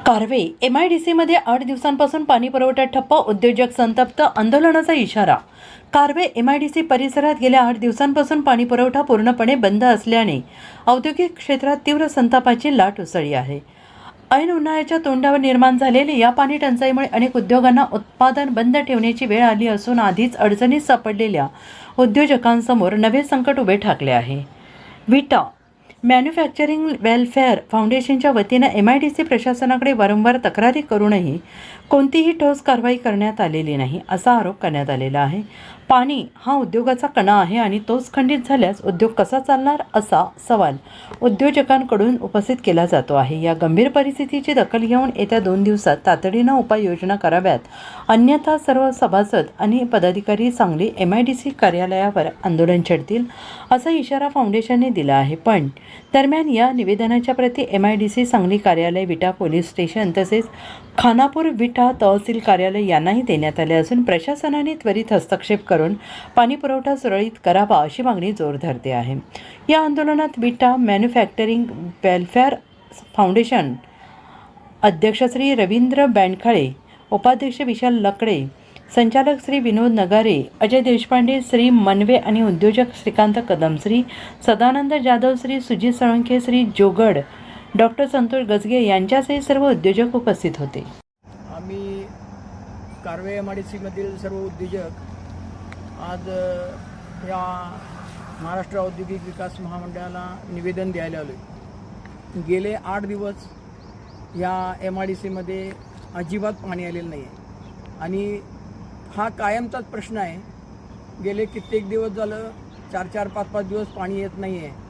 कार्वे MIDCमध्ये 8 दिवसांपासून पाणी पुरवठा ठप्प, उद्योजक संतप्त, आंदोलनाचा इशारा। कार्वे MIDC परिसरात गेल्या 8 दिवसांपासून पाणी पुरवठा पूर्णपणे बंद असल्याने औद्योगिक क्षेत्रात तीव्र संतापाची लाट उसळली आहे। ऐन उन्हाळ्याच्या तोंडावर निर्माण झालेल्या या पाणी टंचाईमुळे अनेक उद्योगांना उत्पादन बंद ठेवण्याची वेळ आली असून आधीच अडचणीत सापडलेल्या उद्योजकांसमोर नवे संकट उभे ठाकले आहे। विटा मॅन्युफॅक्चरिंग वेलफेअर फाउंडेशनच्या वतीनं MIDC प्रशासनाकडे वारंवार तक्रारी करूनही कोणतीही ठोस कारवाई करण्यात आलेली नाही असा आरोप करण्यात आलेला आहे। पाणी हा उद्योगाचा कणा आहे आणि तोच खंडित झाल्यास उद्योग कसा चालणार असा सवाल उद्योजकांकडून उपस्थित केला जातो आहे। या गंभीर परिस्थितीची दखल घेऊन येत्या 2 दिवसात तातडीनं उपाययोजना कराव्यात, अन्यथा सर्व सभासद आणि पदाधिकारी सांगली MIDC कार्यालयावर आंदोलन छेडतील असा इशारा फाउंडेशनने दिला आहे। पण दरम्यान या निवेदनाच्या प्रती MIDC सांगली कार्यालय, विटा पोलीस स्टेशन तसेच खानापूर विटा तहसील कार्यालय यांनाही देण्यात आले असून प्रशासनाने त्वरित हस्तक्षेप करून पाणी पुरवठा सुरळीत करावा अशी मागणी जोर धरते आहे। या आंदोलनात विटा मॅन्युफॅक्चरिंग वेलफेअर फाउंडेशन अध्यक्ष श्री रवींद्र बँडखाळे, उपाध्यक्ष विशाल लकडे, संचालक श्री विनोद नगारे, अजय देशपांडे, श्री मनवे आणि उद्योजक श्रीकांत कदम, श्री सदानंद जाधव, श्री सुजित साळुंखे, श्री जोगड, डॉक्टर संतोष गजगे यांच्यासह सर्व उद्योजक उपस्थित होते। आम्ही कार्वे MIDCमधील सर्व उद्योजक आज या महाराष्ट्र औद्योगिक विकास महामंडळाला निवेदन द्यायला आलो। गेले 8 दिवस या MIDCमध्ये अजिबात पाणी आलेलं नाही आहे आणि हा कायमचाच प्रश्न आहे। गेले कित्येक दिवस झालं 4-4, 5-5 दिवस पाणी येत नाही आहे।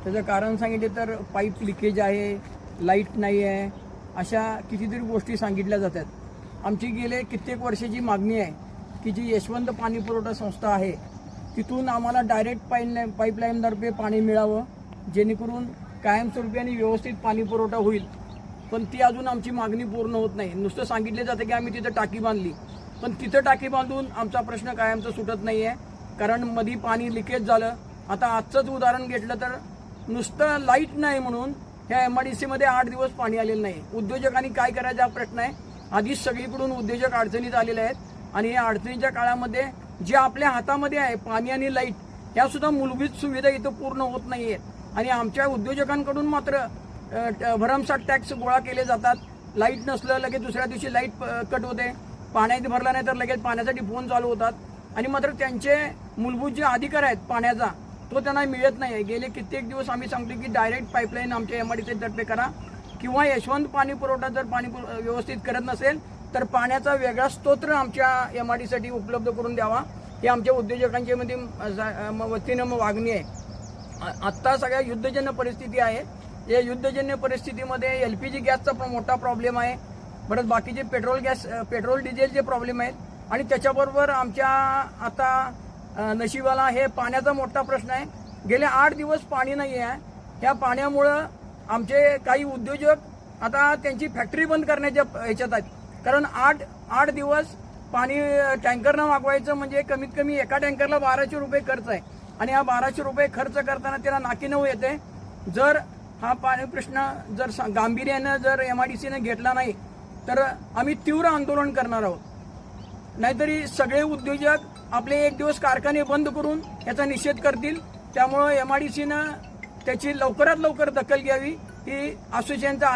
त्याचं कारण सांगितले तर पाईप लिकेज आहे, लाईट नाही आहे, अशा कितीतरी गोष्टी सांगितल्या जातात। आमची गेले कित्येक वर्षाची मागणी आहे की जी यशवंत पाणी पुरवठा संस्था आहे तिथून आम्हाला डायरेक्ट पाईपलाईनद्वारे पाणी मिळावं, जेणेकरून कायमस्वरूपी आणि व्यवस्थित पाणी पुरवठा होईल। पण ती अजून आमची मागणी पूर्ण होत नाही। नुसतं सांगितले जातं की आम्ही तिथं टाकी बांधली, पण तिथं टाकी बांधून आमचा प्रश्न कायमचा सुटत नाही आहे। कारण मध्ये पाणी लिकेज झालं। आता आजचंच उदाहरण घेतलं तर नुसतं लाईट नाही म्हणून ह्या MIDCमध्ये 8 दिवस पाणी आलेलं नाही। उद्योजकांनी काय करायचा हा प्रश्न आहे। आधीच सगळीकडून उद्योजक अडचणीत आलेले आहेत आणि या अडचणीच्या काळामध्ये जे आपल्या हातामध्ये आहे पाणी आणि लाईट, ह्या सुद्धा मूलभूत सुविधा इथं पूर्ण होत नाही आहेत आणि आमच्या उद्योजकांकडून मात्र भरमसाठ टॅक्स गोळा केले जातात। लाईट नसलं लगेच दुसऱ्या दिवशी लाईट कट होते, पाण्यात भरला नाही तर लगेच पाण्यासाठी फोन चालू होतात आणि मात्र त्यांचे मूलभूत जे अधिकार आहेत पाण्याचा तो त्यांना मिळत नाही आहे। गेले कित्येक दिवस आम्ही सांगतो की डायरेक्ट पाईपलाईन आमच्या MIDC तर्फे करा किंवा यशवंत पाणी पुरवठा जर पाणी व्यवस्थित करत नसेल तर पाण्याचा वेगळा स्तोत्र आमच्या MIDCसाठी उपलब्ध करून द्यावा, हे आमच्या उद्योजकांच्या वतीनं मागणी आहे। आत्ता सगळ्या युद्धजन्य परिस्थिती आहे। या युद्धजन्य परिस्थितीमध्ये LPG गॅसचा मोठा प्रॉब्लेम आहे, परत बाकीचे पेट्रोल डिझेलचे प्रॉब्लेम आहेत आणि त्याच्याबरोबर आमच्या आता नशिबाला हे पाण्याचा मोठा प्रश्न आहे। गेले 8 दिवस पाणी नाही आहे। ह्या पाण्यामुळं आमचे काही उद्योजक आता त्यांची फॅक्टरी बंद करण्याच्या ह्याच्यात आहेत, कारण 8 दिवस पाणी टँकरनं मागवायचं म्हणजे कमीत कमी एका टँकरला 1200 रुपये खर्च आहे आणि हा 1200 रुपये खर्च करताना त्याला नाकीनऊ येते। जर हा पाणी प्रश्न जर गांभीर्यानं जर MIDCने घेतला नाही तर आम्ही तीव्र आंदोलन करणार आहोत। नाहीतरी सगळे उद्योजक आपले 1 दिवस कारखाने बंद करून याचा निषेध करतील। त्यामुळं MIDCनं त्याची लवकरात लवकर दखल घ्यावी, ही असोसिएशनचा